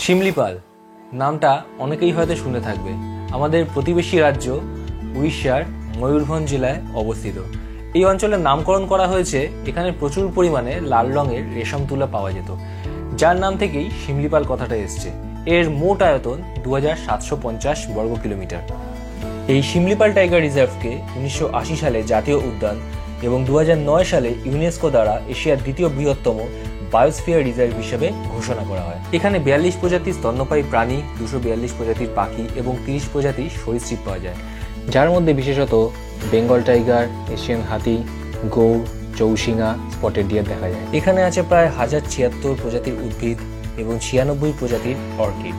শিমলিপাল নামটা অনেকেই হয়তো শুনে থাকবে। আমাদের প্রতিবেশী রাজ্য উড়িষ্যার ময়ূরভঞ্জ জেলায় অবস্থিত। এই অঞ্চলের নামকরণ করা হয়েছে, এখানে প্রচুর পরিমাণে লাল রঙের রেশম তুলা পাওয়া যেত, যার নাম থেকেই শিমলিপাল কথাটা এসছে। এর মোট আয়তন 2750 বর্গ কিলোমিটার। এই শিমলিপাল টাইগার রিজার্ভকে 1980 সালে জাতীয় উদ্যান এবং 2009 সালে ইউনেস্কো দ্বারা এশিয়ার দ্বিতীয় বৃহত্তম বায়োস্ফিয়ার রিজার্ভ হিসেবে ঘোষণা করা হয়। এখানে 42 প্রজাতির স্তন্যপায়ী প্রাণী, 242 প্রজাতির পাখি এবং 30 প্রজাতির সরীসৃপ পাওয়া যায়, যার মধ্যে বিশেষত বেঙ্গল টাইগার, এশিয়ান হাতি, গৌড়, চৌশিঙা, স্পটেড ডিয়ার দেখা যায়। এখানে আছে প্রায় 1076 প্রজাতির উদ্ভিদ এবং 96 প্রজাতির অর্কিড।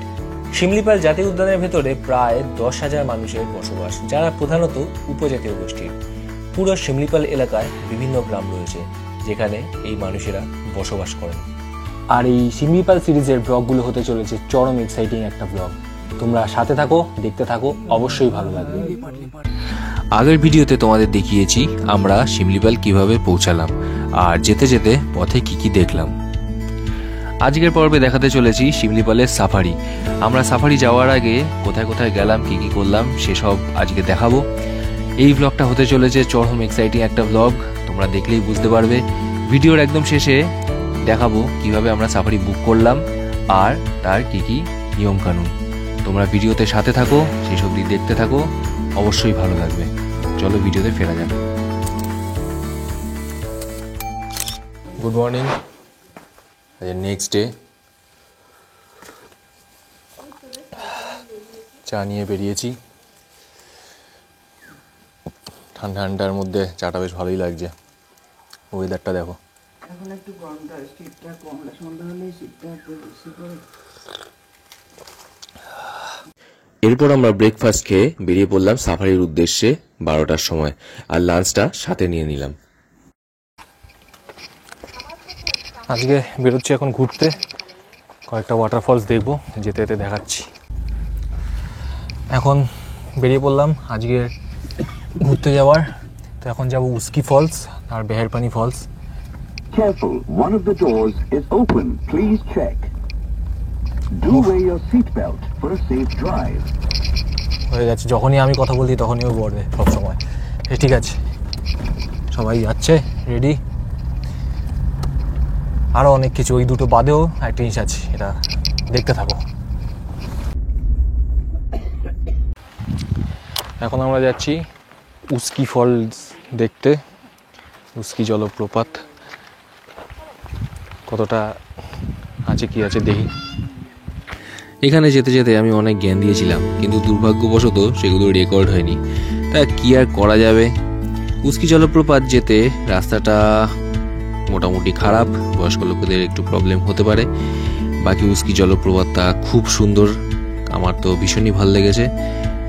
শিমলিপাল জাতীয় উদ্যানের ভেতরে প্রায় 10,000 মানুষের বসবাস, যারা প্রধানত উপজাতীয় গোষ্ঠীর। পুরো শিমলিপাল এলাকায় বিভিন্ন গ্রাম রয়েছে যেখানে এই মানুষেরা বসবাস করেন। আর এই শিমলিপাল সিরিজের ব্লগগুলো হতে চলেছে চরম এক্সাইটিং একটা ব্লগ। তোমরা সাথে থাকো, দেখতে থাকো, অবশ্যই ভালো লাগবে। আগের ভিডিওতে তোমাদের দেখিয়েছি আমরা শিমলিপাল কিভাবে পৌঁছালাম আর যেতে যেতে পথে কি কি দেখলাম। আজকের পর্বে দেখাতে চলেছি শিমলিপালের সাফারি। আমরা সাফারি যাওয়ার আগে কোথায় কোথায় গেলাম, কি কি করলাম সেসব আজকে দেখাবো। এই ব্লগটা হতে চলেছে চরম এক্সাইটিং একটা ব্লগ, তোমরা দেখলেই বুঝতে পারবে। ভিডিওর একদম শেষে দেখাবো কিভাবে আমরা সাফারি বুক করলাম আর তার কি কি নিয়ম কানুন। তোমরা ভিডিওতে সাথে থাকো, সেই সবটি দেখতে থাকো, অবশ্যই ভালো লাগবে। চলো ভিডিওতে ফেরা যাবে। Good morning, next day. চা নিয়ে বেরিয়েছি, ঠান্ডা ঠান্ডার মধ্যে চাটা বেশ ভালোই লাগছে। ওয়েদারটা দেখো। এখন একটু গরমটা শীতটা কম, সন্ধ্যা হলে শীতটা একটু বেশি করে। এরপর আমরা ব্রেকফাস্ট খেয়ে বেরিয়ে পড়লাম সাফারির উদ্দেশ্যে 12টার সময়, আর লাঞ্চটা সাথে নিয়ে নিলাম। আজকে বেরোচ্ছি এখন ঘুরতে, কয়েকটা ওয়াটারফলস দেখবো, যেতে যেতে দেখাচ্ছি। এখন বেরিয়ে পড়লাম আজকে ঘুরতে যাওয়ার। তো এখন যাব উস্কি ফলস আর Beherpani falls. Careful, one of the doors is open. Please check. Do wear your seat belt for a safe drive. হয়ে যাচ্ছে, যখনই আমি কথা বলছি তখনই ও বলবে সবসময়। ঠিক আছে, সবাই যাচ্ছে, রেডি। আরও অনেক কিছু, ওই দুটো বাদেও একটা জিনিস আছে, এটা দেখতে থাকো। এখন আমরা যাচ্ছি উস্কি ফলস দেখতে, উস্কি জলপ্রপাত। কতটা আছে কি আছে দেখি। এখানে যেতে যেতে আমি অনেক জ্ঞান দিয়েছিলাম, কিন্তু দুর্ভাগ্যবশত সেগুলো রেকর্ড হয়নি। তা কি আর করা যাবে। উস্কি জলপ্রপাত যেতে রাস্তাটা মোটামুটি খারাপ, বয়স্ক লোকেদের একটু প্রবলেম হতে পারে। বাকি উস্কি জলপ্রপাতটা খুব সুন্দর, আমার তো ভীষণই ভালো লেগেছে।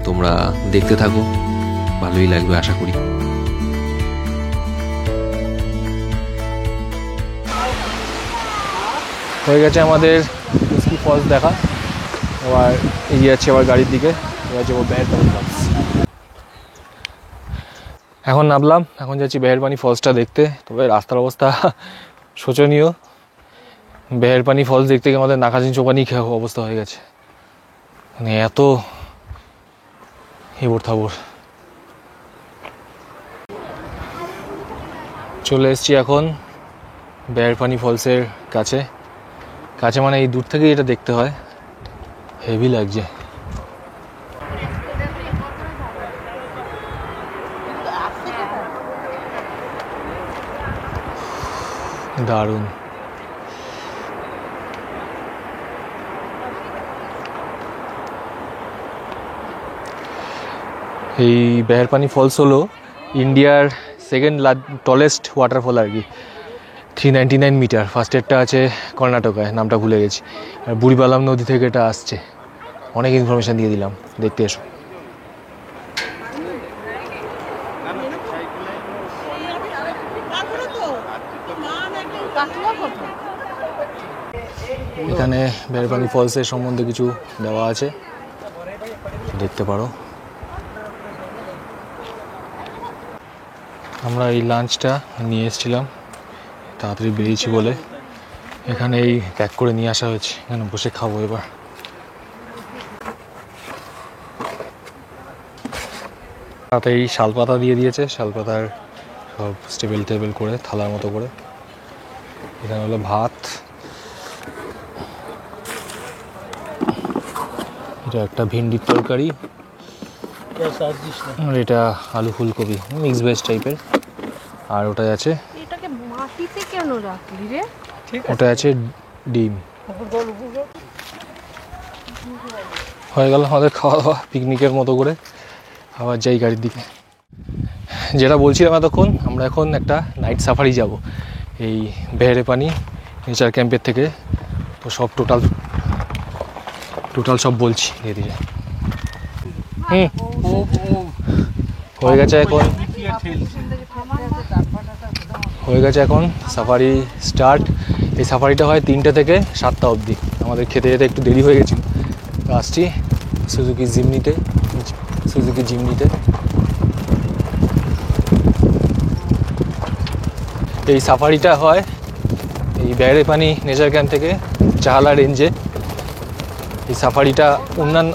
তোমরা দেখতে থাকো, ভালোই লাগবে আশা করি। হয়ে গেছে আমাদের উস্কি ফলস দেখা। এবার এগিয়ে যাচ্ছে আবার গাড়ির দিকে, এবার যাবো বেহেরপানি ফলস। এখন নামলাম, এখন যাচ্ছি বেহেরপানি ফলসটা দেখতে। তবে রাস্তার অবস্থা শোচনীয়। বেহেরপানি ফলস দেখতে গিয়ে আমাদের নাকাজিন চোপানি অবস্থা হয়ে গেছে, মানে এত হেবর থাবর। চলে এসছি এখন বেহেরপানি ফলসের কাছে। কাছে মানে এই দূর থেকেই এটা দেখতে হয়, হেভি লাগছে। দারুণ। এই বেহেরপানি ফলস হলো ইন্ডিয়ার সেকেন্ড টলেস্ট ওয়াটারফল আর কি, 399 মিটার। ফার্স্টেরটা আছে কর্ণাটকায়, নামটা ভুলে গেছি। আর বুড়িবালাম নদী থেকে এটা আসছে। অনেক ইনফরমেশান দিয়ে দিলাম, দেখতে এসো। এখানে বেহেরপানি ফলসের সম্বন্ধে কিছু দেওয়া আছে, দেখতে পারো। আমরা এই লাঞ্চটা নিয়ে এসেছিলাম, তাড়াতাড়ি বেরিয়েছি বলে এখানে এই প্যাক করে নিয়ে আসা হয়েছে, এখানে বসে খাবো এবার। হাতে এই শালপাতা দিয়ে দিয়েছে, শালপাতার সব স্টেবিল টেবিল করে থালার মতো করে। এখানে হলো ভাত, এটা একটা ভিন্ডির তরকারি, আর এটা আলু ফুলকপি মিক্স ভেজ টাইপের, আর ওটায় আছে এটাকে মাটিতে কেন রাখলি রে? ওটায় আছে ডিম। হয়ে গেল আমাদের খাওয়া দাওয়া পিকনিকের মতো করে। আবার যাই গাড়ির দিকে। যেটা বলছিলাম এতক্ষণ, আমরা এখন একটা নাইট সাফারি যাব এই বেহেরেপানি নেচার ক্যাম্পের থেকে। তো সব টোটাল সব বলছি ধীরে ধীরে। হয়ে গেছে এখন সাফারি স্টার্ট। এই সাফারিটা হয় 3টে থেকে 7টা অবধি। আমাদের খেতে যেতে একটু দেরি হয়ে গেছিল, তো আসছি সুজুকি জিমনিতে। এই সাফারিটা হয় এই বেহেরেপানি নেচার ক্যাম্প থেকে চাহালা রেঞ্জে। এই সাফারিটা অন্যান্য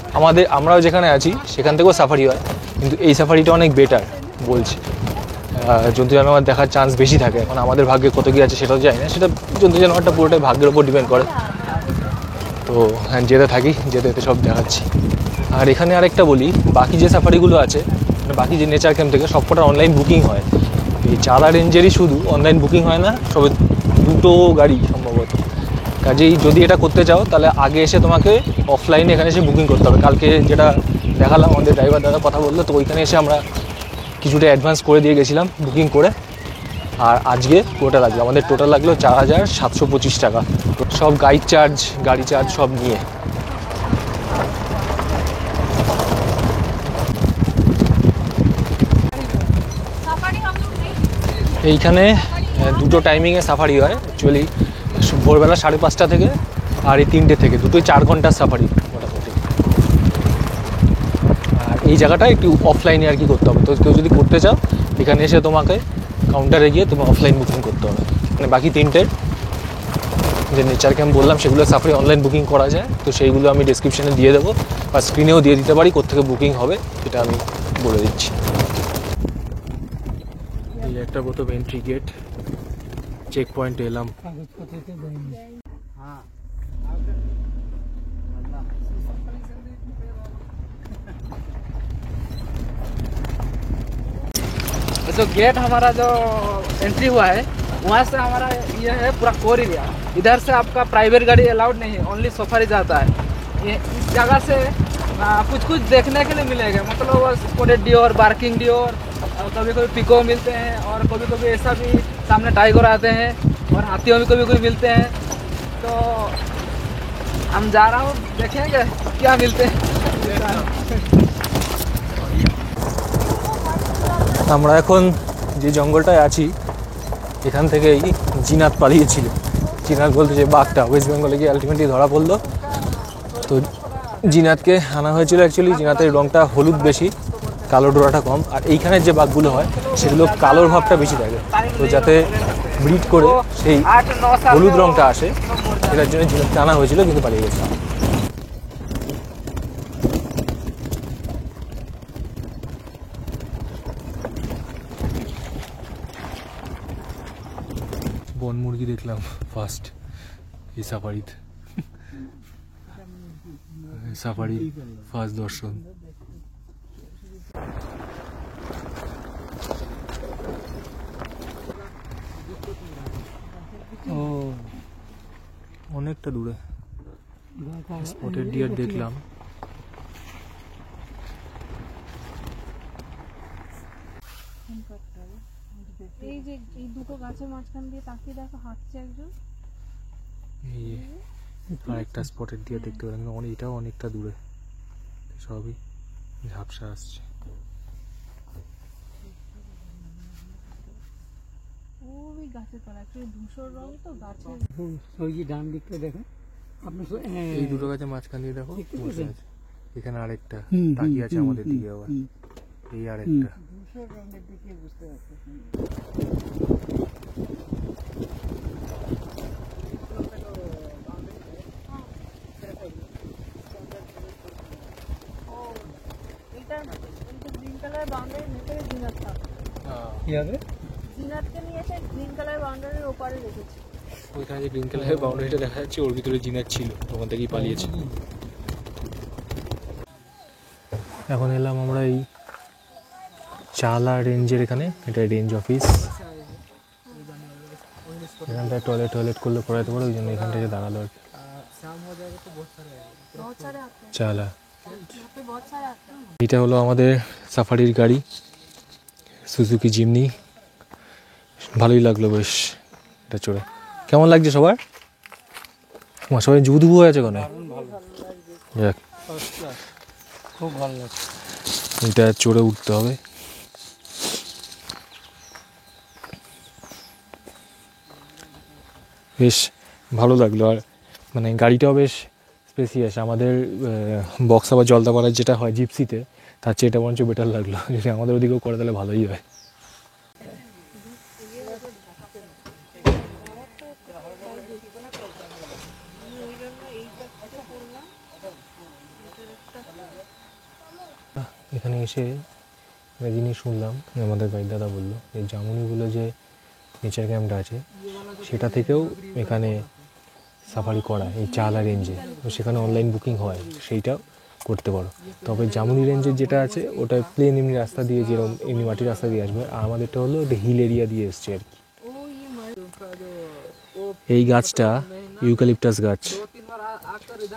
আমরাও যেখানে আছি সেখান থেকেও সাফারি হয়, কিন্তু এই সাফারিটা অনেক বেটার বলছে। জন্তু জানোয়ার দেখার চান্স বেশি থাকে। এখন আমাদের ভাগ্যে কত কী আছে সেটাও জানি না, সেটা জন্তু জানোয়ারটা পুরোটাই ভাগ্যের ওপর ডিপেন্ড করে। তো হ্যাঁ, যেতে সব দেখাচ্ছি। আর এখানে আরেকটা বলি, বাকি যে সাফারিগুলো আছে, বাকি যে নেচার ক্যাম্প থেকে সবকটা অনলাইন বুকিং হয়। এই চালা রেঞ্জেরই শুধু অনলাইন বুকিং হয় না, সবে 2টো গাড়ি সম্ভবত। কাজেই যদি এটা করতে চাও তাহলে আগে এসে তোমাকে অফলাইনে এখানে এসে বুকিং করতে হবে। কালকে যেটা দেখালাম, আমাদের ড্রাইভার দাদা কথা বললো, তো ওইখানে এসে আমরা কিছুটা অ্যাডভান্স করে দিয়ে গেছিলাম বুকিং করে। আর আজকে পুরোটা লাগলো, আমাদের টোটাল লাগলো 4725 টাকা, সব গাইড চার্জ, গাড়ি চার্জ সব নিয়ে। এইখানে 2টো টাইমিংয়ে সাফারি হয় অ্যাকচুয়ালি, ভোরবেলা 5:30 থেকে আর এই 3টে থেকে, দুটোই 4 ঘন্টার সাফারি মোটামুটি। আর এই জায়গাটা একটু অফলাইনে আর কি করতে হবে। তো কেউ যদি করতে চাও এখানে এসে তোমাকে কাউন্টারে গিয়ে তোমার অফলাইন বুকিং করতে হবে। মানে বাকি 3টের যে নেচার ক্যাম্প বললাম সেগুলো সাফারি অনলাইন বুকিং করা যায়, তো সেইগুলো আমি ডেসক্রিপশানে দিয়ে দেবো বা স্ক্রিনেও দিয়ে দিতে পারি কোত্থেকে বুকিং হবে, এটা আমি বলে দিচ্ছি। এই একটা প্রথম এন্ট্রি গেট, চেক পয়েন্টে এলাম। जो गेट हमारा जो एंट्री हुआ है वहाँ से हमारा ये है पूरा कोर एरिया। इधर से आपका प्राइवेट गाड़ी अलाउड नहीं है, ओनली सफारी जाता है। ये इस जगह से कुछ देखने के लिए मिलेगा, मतलब स्पॉटेड डियर, बार्किंग डियर, कभी कभी पिको मिलते हैं, और कभी कभी ऐसा भी सामने टाइगर आते हैं, और हाथियों भी कभी कभी मिलते हैं। तो हम जा रहा हूँ, देखेंगे क्या मिलते हैं। আমরা এখন যে জঙ্গলটায় আছি এখান থেকেই জিনাত পালিয়েছিল। জিনাত বলতে যে বাঘটা ওয়েস্ট বেঙ্গলে গিয়ে আলটিমেটলি ধরা পড়লো। তো জিনাতকে আনা হয়েছিল। অ্যাকচুয়ালি জিনাতের রঙটা হলুদ বেশি, কালো ডোরাটা কম। আর এইখানের যে বাঘগুলো হয় সেগুলো কালোর ভাবটা বেশি থাকে। তো যাতে ব্রিড করে সেই হলুদ রঙটা আসে সেটার জন্য জিনাতকে আনা হয়েছিল, কিন্তু পালিয়ে গেছে। বন মুরগি দেখলাম ফার্স্ট এই সাফারিতে, সাফারি ফার্স্ট দর্শন। ও অনেকটা দূরে স্পটেড ডিয়ার দেখলাম। এই যে এই দুটো গাছের মাঝখান দিয়ে তাকিয়ে দেখো, হাঁটছে একজন। আর একটা স্পটেড ডিয়ার দেখতে পেলাম, এটাও অনেকটা দূরে, সবই ঝাপসা আসছে। ওই গাছের তলা একটু ধূসর রং, তো গাছের ওই যে ডান দিকটা দেখো আপনি, এই দুটো গাছের মাঝখান দিয়ে দেখো বসে আছে। এখানে আরেকটা তাকিয়ে আছে আমাদের দিকে, আবার এই আরেকটা। ধূসর রঙের দিকে বুঝতে পারছেন। এটা গ্রিন কালার বাউন্ডারি জিনাতকে নিয়ে এসে গ্রিন কালার বাউন্ডারির ওপারে রেখেছি। ওইখানে যে গ্রিন কালারের বাউন্ডারিটা দেখা যাচ্ছে ওর ভিতরে জিনাত ছিল, ওখান থেকেই পালিয়েছে। এখন এলাম আমরা এই চালা রেঞ্জের এখানে, এটা রেঞ্জ অফিস। এখানটায় টয়লেট করলে পড়াতে পারো, ওই জন্য এখান থেকে দাঁড়ালো আর কি। बहुत सारे आते हैं চালা, यहाँ पे, बहुत सारे आते हैं। এটা হলো আমাদের সাফারির গাড়ি, সুজুকি জিমনি। ভালোই লাগলো বেশ এটা চড়ে। কেমন লাগছে সবার? সবাই জুবুদুবু হয়ে আছে কেন? যাক, খুব ভালো লাগছে। এটা চড়ে উঠতে হবে। বেশ ভালো লাগলো, আর মানে গাড়িটাও বেশ স্পেসিয়াস। আমাদের বক্স আবার জলদাপাড়ার যেটা হয় জিপসিতে, তার চেয়ে এটা বরঞ্চ বেটার লাগলো। যদি আমাদের ওদিকেও করে তাহলে ভালোই হয়। এখানে এসে একটা জিনিস শুনলাম, আমাদের গাইড দাদা বললো এই জামুনিগুলো যে নেচার ক্যাম্পটা আছে সেটা থেকেও এখানে সাফারি করা, এই চালা রেঞ্জে। তো সেখানে অনলাইন বুকিং হয়, সেইটাও করতে পারো। তবে জামুনি রেঞ্জের যেটা আছে ওটা প্লেন এমনি রাস্তা দিয়ে, যেরকম এমনি মাটির রাস্তা দিয়ে আসবে, আর আমাদেরটা হলো একটা হিল এরিয়া দিয়ে এসছে আর কি। এই গাছটা ইউক্যালিপটাস গাছ,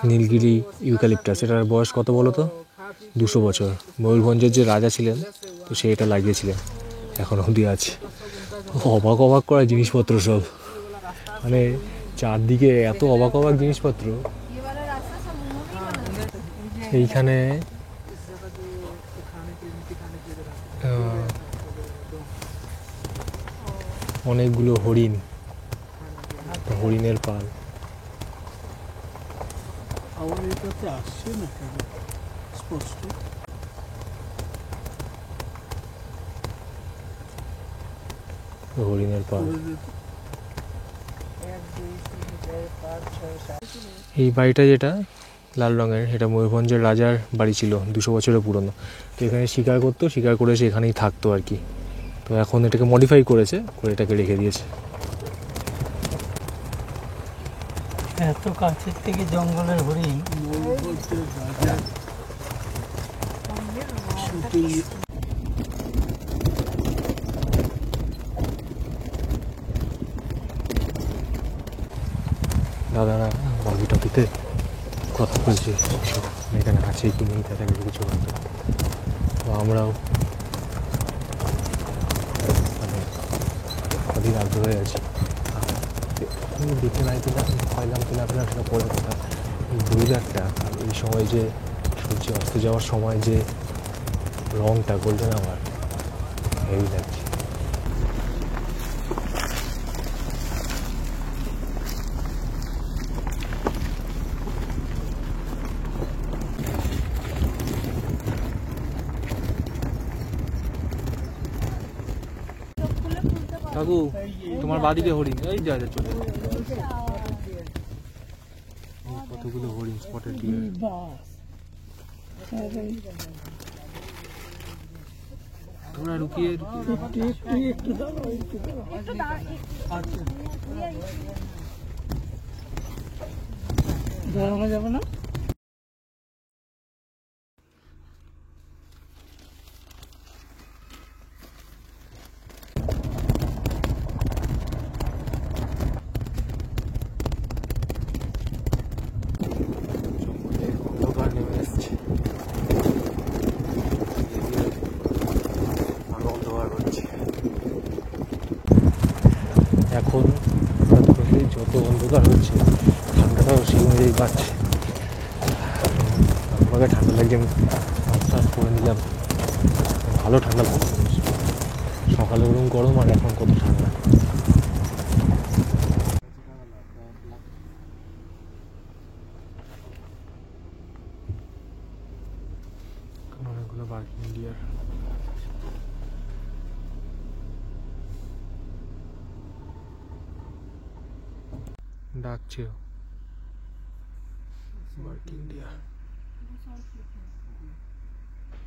নীলগিরি ইউক্যালিপটাস। এটার বয়স কত বলো তো? 200 বছর। ময়ূরভঞ্জের যে রাজা ছিলেন তো সে এটা লাগিয়েছিলেন, এখন অবধি আছে। অবাক অবাক করা জিনিসপত্র সব, মানে চারদিকে এত অবাক অবাক জিনিসপত্র। ये वाला रास्ता सब उन्होंने ही बनाया। এইখানে অনেকগুলো হরিণ, হরিণের পাল। আমার এটাতে আসছে না কেন স্পষ্ট? হরিণের পাল। এই বাড়িটা যেটা লাল রঙের, এটা ময়ূরভঞ্জের রাজার বাড়ি ছিল, 200 বছরের পুরনো। তো এখানে শিকার করতো, শিকার করে সে এখানেই থাকতো আর কি। তো এখন এটাকে মডিফাই করেছে, করে এটাকে রেখে দিয়েছে। এত কাছের থেকে জঙ্গলের হরিণ দাদারা বাকি টপিতে কথা বলছে, এখানে আছে কি নেই তাদেরকে কিছু বলতে। তো আমরাও মানে অধীর আগ্রহ হয়ে আছি। আমি দেখে নাই কিনা, পাইলাম কিনা আপনার সেটা পরে কথা। এই ওয়েদারটা, এই সময় যে সূর্য অস্ত যাওয়ার সময় যে রঙটা গোল্ডেন, আমার হেভি লাগছে। কাকু, তোমার বাদিকে হরিণ, এই যা যা চলে কতগুলো হরিণ, স্পটেড ডিয়ার। তোমরা রুকিয়ে একটু দাঁড়াও, দাঁড়ানো যাবে না? অন্ধকার নেমে এসছে, আরো অন্ধকার হচ্ছে। এখন যত অন্ধকার হচ্ছে ঠান্ডাটাও সেই অনুযায়ী বাড়ছে। আমাকে ঠান্ডা লাগছে, আমি শ্বাস করে নিলাম, ভালো ঠান্ডা লাগছে। সকালে ওরকম গরম, আর এখন কত ঠান্ডা। অনেকগুলো বার্কিং ডিয়ার। ডাকছে बार्किंग डियर।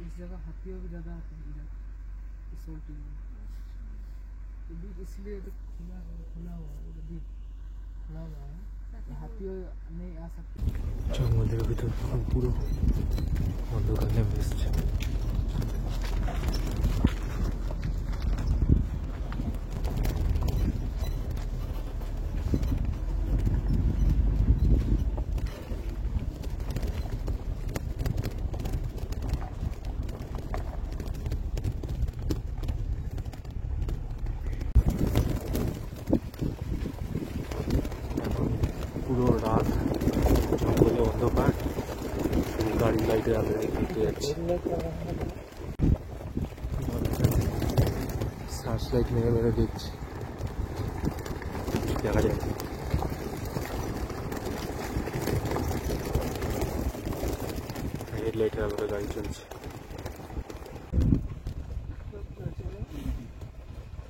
इस जगह हाथियों भी ज़्यादा आते हैं इधर, इस साइड पे। इसलिए खुला हुआ खुला हुआ है, हाथी नहीं आ सकते। জঙ্গলের ভিতর পুরো অন্ধকার নেমে এসছে। পুরো রাত জঙ্গলে অন্ধকার, গাড়ি লাইটের আলো দেখতে যাচ্ছে। সার্চ লাইট মেরে মেরে দেখছি, দেখা যায় হেড লাইটের আলোতে গাড়ি চলছে।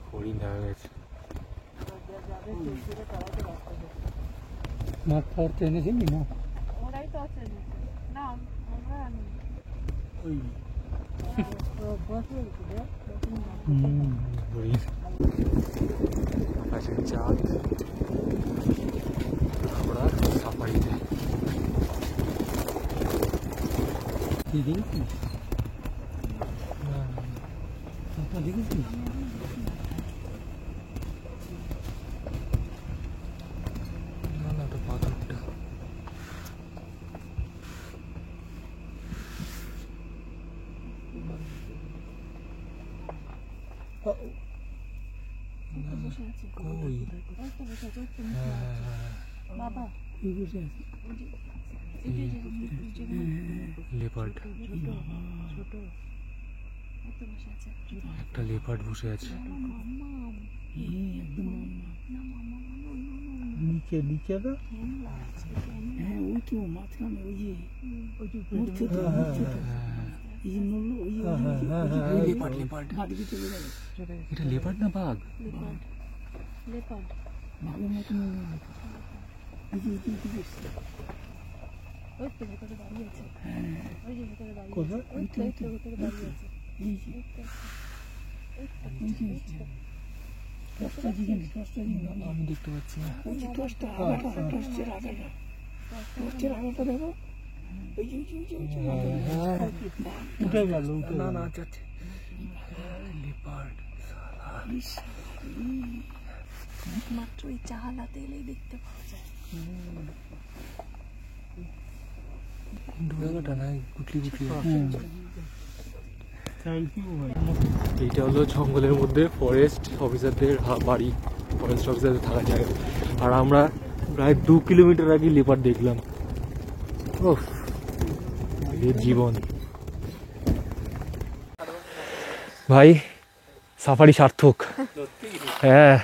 হরিণ দেখা গেছে। মাঠ ফাওয়ার ট্রেনে ছিলি না? ওরাই তো আছে না, আমরা আনি হরিণ, আকাশের চাঁদ, আমরা সাফারিতে। না না, তো পাথরটা বসে আছে। কই? ওই তো বসে আছে, ওই তো নিচে আছে। বাবা লেপার্ড, ছোট ওই তো বসে আছে। একটা লেপার্ড বসে আছে। নিচে নিচে না? হ্যাঁ, ওই তো মাঝখানে ওই যে উঠছে তো, এই যে নড়লো, ওই লেপার্ড, লেপার্ড। বাড়িতে চলে গেল। এটা লেপার্ড না বাঘ? লেপার্ড ভাগের মতন এই যে এসছে। ওই তো ভেতরে দাঁড়িয়ে আছে। ওই যে ভেতরে দাঁড়িয়ে কোথায়? আছে। ওই তো ভেতরে দাঁড়িয়ে আছে। এই যে টর্চটা দিকে, টর্চটা দিকে। আমি দেখতে পাচ্ছি না। ওই যে টর্চটা, আগাটা, টর্চের আগাটা, টর্চের আগাটা দেখো। ওই যে উঠে গেল। না না, যাচ্ছে লেপার্ড। মাত্র এই চাহালাতে এলেই দেখতে পাওয়া যায়। ডোয়াটা না, গুটলি গুটলি। থ্যাংক ইউ ভাই। এইটা হলো জঙ্গলের মধ্যে ফরেস্ট অফিসারদের বাড়ি, ফরেস্ট অফিসারদের থাকার জায়গা। আর আমরা প্রায় 2 কিলোমিটার আগে লেপার্ড দেখলাম। ওহ, এর জীবন। ভাই, সাফারি সার্থক। হ্যাঁ,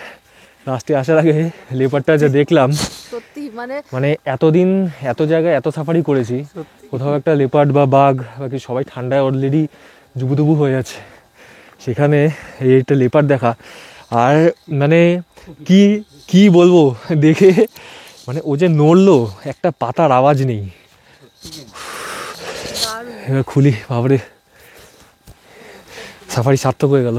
লাস্টে আসার আগে লেপার্ডটা যা দেখলাম, সত্যি মানে এতদিন এত জায়গায় এত সাফারি করেছি, কোথাও একটা লেপার্ড বা বাঘ বা কি, সবাই ঠান্ডায় অলরেডি জুবুদুবু হয়ে আছে, সেখানে এই একটা লেপার্ড দেখা। আর মানে কি কি বলবো, দেখে মানে ও যে নড়লো, একটা পাতার আওয়াজ নেই। এবার খুলি, বাবারে, সাফারি সার্থক হয়ে গেল।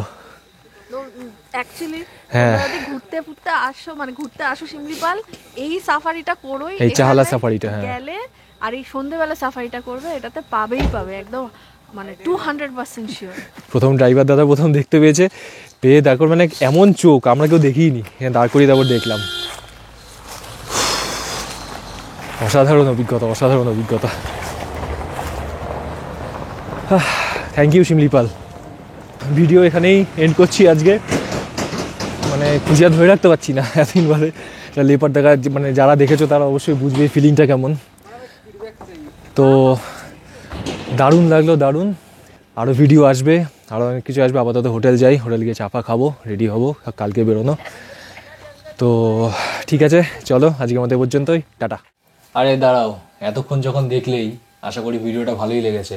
অ্যাকচুয়ালি হ্যাঁ, যদি ঘুরতে ফুরতে আসো, মানে ঘুরতে আসো শিমলিপাল, এই সাফারিটা করোই। এই চাহালা এখানে সাফারিটা, হ্যাঁ। গেলে আর এই সন্ধ্যেবেলা সাফারিটা করবে, এটাতে পাবেই পাবে একদম, মানে 200% শিওর। প্রথম ড্রাইভার দাদা প্রথম দেখতে পেয়েছে, পেয়ে তারপর মানে এমন চোখ আমরা কেউ দেখিনি, দাঁড় করিয়ে তারপর দেখলাম। অসাধারণ অভিজ্ঞতা, অসাধারণ অভিজ্ঞতা। Thank you Simlipal. ভিডিও এখানেই এন্ড করছি আজকে। মানে খুঁজে ধরে রাখতে পারছি না এতদিন বাদে লেপার্ড দেখা, মানে যারা দেখেছো তারা অবশ্যই বুঝবে ফিলিংটা কেমন। তো দারুণ লাগলো, দারুণ। আরও ভিডিও আসবে, আরও অনেক কিছু আসবে। আপাতত হোটেল যাই, হোটেল গিয়ে চাপা খাবো, রেডি হবো, কালকে বেরোনো। তো ঠিক আছে, চলো আজকে আমাদের পর্যন্তই, টাটা। আরে দাঁড়াও, এতক্ষণ যখন দেখলেই আশা করি ভিডিওটা ভালোই লেগেছে,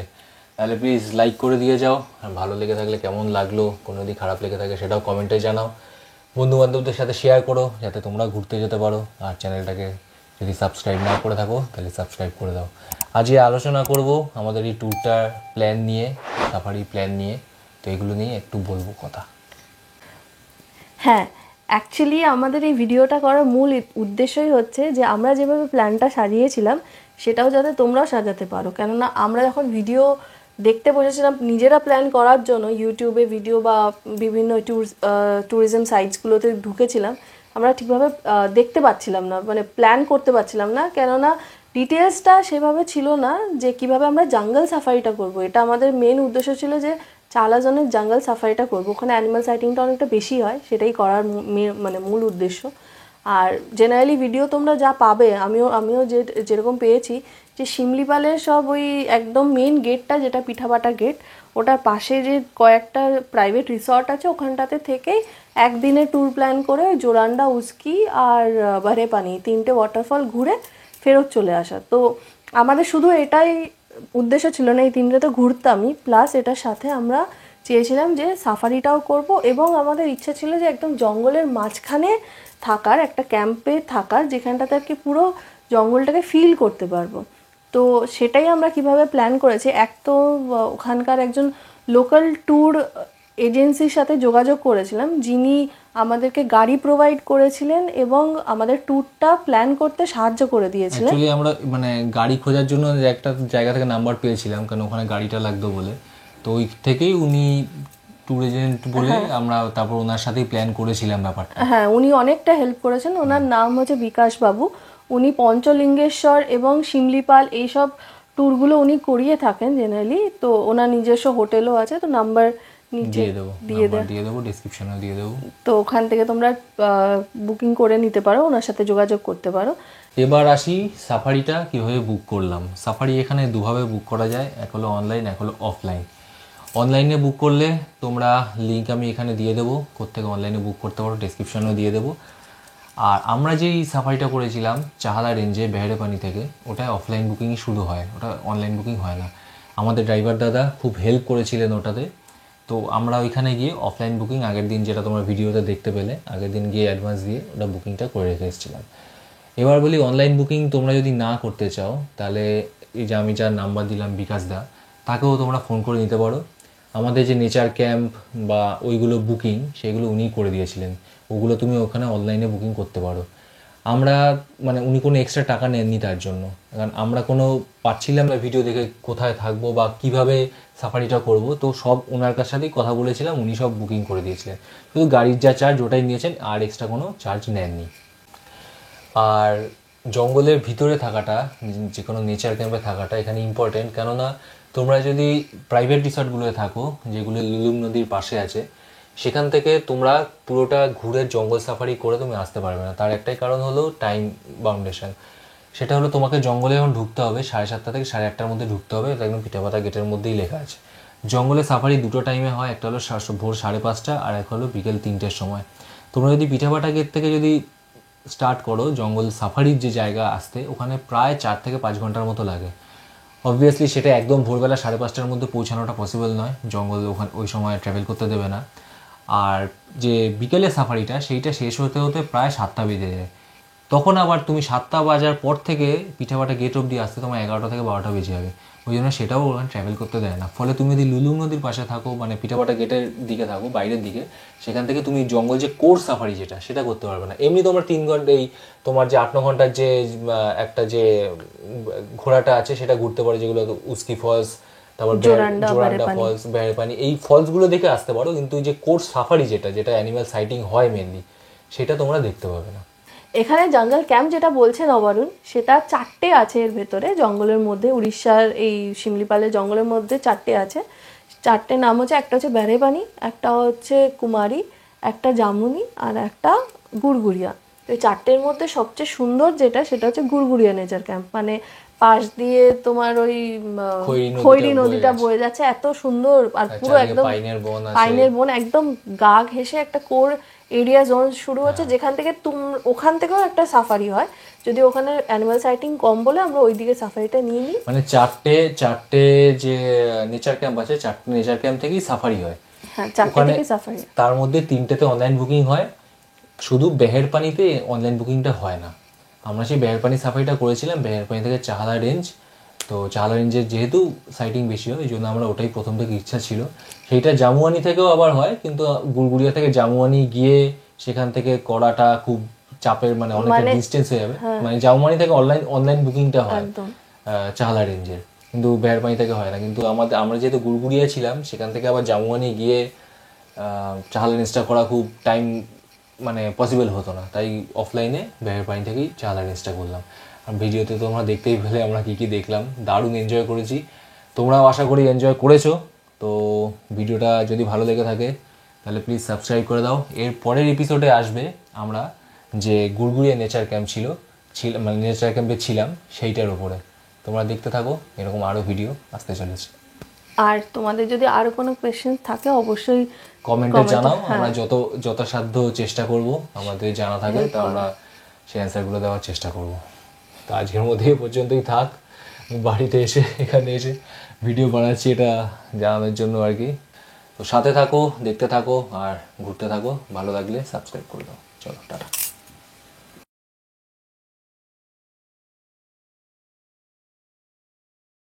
তাহলে প্লিজ লাইক করে দিয়ে যাও। আর ভালো লেগে থাকলে কেমন লাগলো, কোনো যদি খারাপ লেগে থাকে সেটাও কমেন্টে জানাও। বন্ধু বান্ধবদের সাথে শেয়ার করো, যাতে তোমরা ঘুরতে যেতে পারো। আর চ্যানেলটাকে যদি সাবস্ক্রাইব না করে থাকো তাহলে সাবস্ক্রাইব করে দাও। আজকে আলোচনা করব আমাদের এই ট্যুরটার প্ল্যান নিয়ে, সাফারি প্ল্যান নিয়ে। তো এগুলো নিয়ে একটু বলবো কথা। হ্যাঁ, অ্যাকচুয়ালি আমাদের এই ভিডিওটা করার মূল উদ্দেশ্যই হচ্ছে যে আমরা যেভাবে প্ল্যানটা সাজিয়েছিলাম সেটাও যাতে তোমরাও সাজাতে পারো। কেননা আমরা যখন ভিডিও দেখতে বসেছিলাম নিজেরা প্ল্যান করার জন্য, ইউটিউবে ভিডিও বা বিভিন্ন ট্যুরিজম সাইটসগুলোতে ঢুকেছিলাম, আমরা ঠিকভাবে দেখতে পাচ্ছিলাম না, মানে প্ল্যান করতে পারছিলাম না, কেননা ডিটেলসটা সেভাবে ছিল না যে কিভাবে আমরা জঙ্গল সাফারিটা করব। এটা আমাদের মেন উদ্দেশ্য ছিল যে চালাজনের জঙ্গল সাফারিটা করব, ওখানে অ্যানিমাল সাইটিংটা অনেকটা বেশি হয়, সেটাই করার মানে মূল উদ্দেশ্য। আর জেনারেলি ভিডিও তোমরা যা পাবে, আমিও যেরকম পেয়েছি, যে শিমলিপালের সব ওই একদম মেন গেটটা যেটা পিঠাপাটা গেট, ওটার পাশে যে কয়েকটা প্রাইভেট রিসর্ট আছে ওখানটাতে থেকেই একদিনের ট্যুর প্ল্যান করে ওই জোরান্ডা, উস্কি আর বারেপানি 3টে ওয়াটারফল ঘুরে ফেরত চলে আসা। তো আমাদের শুধু এটাই উদ্দেশ্য ছিল না, এই 3টে তো ঘুরতামই, প্লাস এটার সাথে আমরা চেয়েছিলাম যে সাফারিটাও করব, এবং আমাদের ইচ্ছা ছিল যে একদম জঙ্গলের মাঝখানে থাকার, একটা ক্যাম্পে থাকার, যেখানটাতে আর কি পুরো জঙ্গলটাকে ফিল করতে পারবো। তো সেটাই আমরা কিভাবে প্ল্যান করেছি, এক তো ওখানকার একজন লোকাল ট্যুর এজেন্সির সাথে যোগাযোগ করেছিলাম, যিনি আমাদেরকে গাড়ি প্রোভাইড করেছিলেন এবং আমাদের ট্যুরটা প্ল্যান করতে সাহায্য করে দিয়েছিলেন। অ্যাকচুয়ালি আমরা মানে গাড়ি খোঁজার জন্য একটা জায়গা থেকে নাম্বার পেয়েছিলাম, কারণ ওখানে গাড়িটা লাগতো বলে। তো ওই থেকেই উনি ট্যুর এজেন্ট বলে আমরা তারপর ওনার সাথেই প্ল্যান করেছিলাম ব্যাপারটা। হ্যাঁ, উনি অনেকটা হেল্প করেছেন। ওনার নাম হচ্ছে বিকাশ বাবু। উনি পঞ্চলিঙ্গেশ্বর এবং শিমলিপাল এইসব ট্যুরগুলো উনি করিয়ে থাকেন জেনারেলি। তো ওনার নিজস্ব হোটেলও আছে, তো নাম্বার দিয়ে দেবো ডেসক্রিপশনেও দিয়ে দেবো। তো ওখান থেকে তোমরা বুকিং করে নিতে পারো, ওনার সাথে যোগাযোগ করতে পারো। এবার আসি সাফারিটা কীভাবে বুক করলাম। সাফারি এখানে দুভাবে বুক করা যায়, এক হলো অনলাইন, এক হলো অফলাইন। অনলাইনে বুক করলে তোমরা লিঙ্ক আমি এখানে দিয়ে দেবো, কোত্থেকে অনলাইনে বুক করতে পারো ডেসক্রিপশনেও দিয়ে দেবো। আর আমরা যেই সাফারিটা করেছিলাম চাহালা রেঞ্জে বেহেরেপানি থেকে, ওটায় অফলাইন বুকিংই শুরু হয়, ওটা অনলাইন বুকিং হয় না। আমাদের ড্রাইভার দাদা খুব হেল্প করেছিলেন ওটাতে। তো আমরা ওইখানে গিয়ে অফলাইন বুকিং আগের দিন, যেটা তোমরা ভিডিওতে দেখতে পেলে, আগের দিন গিয়ে অ্যাডভান্স দিয়ে ওটা বুকিংটা করে রেখে এসেছিলাম। এবার বলি অনলাইন বুকিং তোমরা যদি না করতে চাও, তাহলে এই যে আমি যার নাম্বার দিলাম বিকাশ দা, তাকেও তোমরা ফোন করে নিতে পারো। আমাদের যে নেচার ক্যাম্প বা ওইগুলো বুকিং, সেগুলো উনিই করে দিয়েছিলেন, ওগুলো তুমি ওখানে অনলাইনে বুকিং করতে পারো। আমরা মানে উনি কোনো এক্সট্রা টাকা নেননি তার জন্য, কারণ আমরা কোনো পাচ্ছিলাম না ভিডিও দেখে কোথায় থাকবো বা কিভাবে সাফারিটা করব। তো সব ওনার কাছ সাথেই কথা বলেছিলাম, উনি সব বুকিং করে দিয়েছিলেন। শুধু গাড়ির যা চার্জ ওটাই নিয়েছেন, আর এক্সট্রা কোনো চার্জ নেননি। আর জঙ্গলের ভিতরে থাকাটা, যে কোনো নেচার ক্যাম্পে থাকাটা এখানে ইম্পর্টেন্ট, কেননা তোমরা যদি প্রাইভেট রিসর্টগুলোতে থাকো, যেগুলো লুলুম নদীর পাশে আছে, সেখান থেকে তোমরা পুরোটা ঘুরে জঙ্গল সাফারি করে তুমি আসতে পারবে না। তার একটাই কারণ হলো টাইম বাউন্ডেশন। সেটা হলো তোমাকে জঙ্গলে যখন ঢুকতে হবে 7:30 থেকে 8:30-র মধ্যে ঢুকতে হবে, এটা একদম পিঠাপাতা গেটের মধ্যেই লেখা আছে। জঙ্গলে সাফারি দুটো টাইমে হয়, একটা হলো ভোর 5:30 আর এক হলো বিকেল 3টের সময়। তোমরা যদি পিঠাপাতা গেট থেকে যদি স্টার্ট করো জঙ্গল সাফারির যে জায়গা আসতে, ওখানে প্রায় 4 থেকে 5 ঘন্টার মতো লাগে। অবভিয়াসলি সেটা একদম ভোরবেলা 5:30-র মধ্যে পৌঁছানোটা পসিবল নয়, জঙ্গল ওখানে ওই সময় ট্রাভেল করতে দেবে না। আর যে বিকেলের সাফারিটা, সেইটা শেষ হতে হতে প্রায় 7টা বেজে যায়। তখন আবার তুমি 7টা বাজার পর থেকে পিঠাপাটা গেট অবধি আসতে তোমার 11টা থেকে 12টা বেজে যাবে। ওই জন্য সেটাও ওখানে ট্রাভেল করতে দেয় না। ফলে তুমি যদি লুলুং নদীর পাশে থাকো, মানে পিঠাপাটা গেটের দিকে থাকো, বাইরের দিকে, সেখান থেকে তুমি জঙ্গল যে কোর সাফারি যেটা, সেটা করতে পারবে না। এমনি তোমার 3 ঘন্টা, এই তোমার যে 8-9 ঘন্টার যে একটা যে ঘোড়াটা আছে সেটা ঘুরতে পারো, যেগুলো উস্কি ফলস, তারপর জোরান্ডা ফলস, বেহেরেপানি, এই ফলসগুলো দেখে আসতে পারো। কিন্তু যে কোর সাফারি যেটা অ্যানিম্যাল সাইটিং হয় মেনলি, সেটা তোমরা দেখতে পাবে না। এখানে জঙ্গল ক্যাম্প যেটা বলছেন অবরুণ, সেটা 4টে আছে এর ভেতরে জঙ্গলের মধ্যে। উড়িষ্যার এই শিমলিপালের জঙ্গলের মধ্যে 4টে আছে। 4টে নাম হচ্ছে, একটা হচ্ছে বেহেরেপানি, একটা হচ্ছে কুমারী, একটা জামুনি, আর একটা গুড়গুড়িয়া। তো এই 4টের মধ্যে সবচেয়ে সুন্দর যেটা, সেটা হচ্ছে গুড়গুড়িয়া নেচার ক্যাম্প। মানে পাশ দিয়ে তোমার ওই খৈরি নদীটা বয়ে যাচ্ছে, এত সুন্দর। আর পুরো একদম পাইনের বন, একদম গা ঘেঁষে একটা কোর এরিয়া জোন শুরু হচ্ছে, যেখান থেকে ওখান থেকেও একটা সাফারি হয়। যদি ওখানে অ্যানিমাল সাইটিং কম বলে আমরা ওইদিকে সাফারিটা নিয়ে নিই। মানে চারটে যে নেচার ক্যাম্প আছে, 4টে নেচার ক্যাম্প থেকেই সাফারি হয়। হ্যাঁ, 4টে থেকে সাফারি। তার মধ্যে 3টেতে অনলাইন বুকিং হয়, শুধু বেহেরপানিতে অনলাইন বুকিংটা হয় না। আমরা সেই বেহেরপানি সাফারিটা করেছিলাম, বেহেরপানি থেকে চাহালা রেঞ্জ। তো চাহালা রেঞ্জের যেহেতু সাইটিং বেশি হয়, এই জন্য আমরা ওটাই প্রথম থেকে ইচ্ছা ছিল। সেইটা জামুয়ানি থেকেও আবার হয়, কিন্তু গুড়গুড়িয়া থেকে জামুয়ানি গিয়ে সেখান থেকে করাটা খুব চাপের, মানে অনেকটা ডিস্টেন্স হয়ে যাবে। মানে জাউমানি থেকে অনলাইন বুকিংটা হয় একদম। চাহালা রেঞ্জের, কিন্তু বেহারপানি থেকে হয় না। কিন্তু আমরা যেহেতু গুড়গুড়িয়া ছিলাম, সেখান থেকে আবার জামুয়ানি গিয়ে চাহালা রেঞ্জটা করা খুব টাইম মানে পসিবল হতো না, তাই অফলাইনে বেহারপানি থেকেই চাহালা রেঞ্জটা করলাম। আর ভিডিওতে তোমরা দেখতেই পেলে আমরা কী কী দেখলাম, দারুণ এনজয় করেছি। তোমরাও আশা করি এনজয় করেছো। তো ভিডিওটা যদি ভালো লেগে থাকে তাহলে প্লিজ সাবস্ক্রাইব করে দাও। এর পরের এপিসোডে আসবে আমরা যে গুড়গুড়িয়া নেচার ক্যাম্প মানে নেচার ক্যাম্পে ছিলাম সেইটার উপরে। তোমরা দেখতে থাকো, এরকম আরও ভিডিও আসতে চলেছে। আর তোমাদের যদি আরো কোনো কোয়েশ্চেন থাকে অবশ্যই কমেন্টে জানাও, আমরা যথাসাধ্য চেষ্টা করব, আমাদের জানা থাকে তো আমরা সেই অ্যান্সারগুলো দেওয়ার চেষ্টা করব। তো আজকের মধ্যে এ পর্যন্তই থাক। বাড়িতে এখানে এসে ভিডিও বানাচ্ছি এটা জানানোর জন্য আর কি। তো সাথে থাকো, দেখতে থাকো আর ঘুরতে থাকো। ভালো লাগলে সাবস্ক্রাইব করে দাও। চলো টাটা।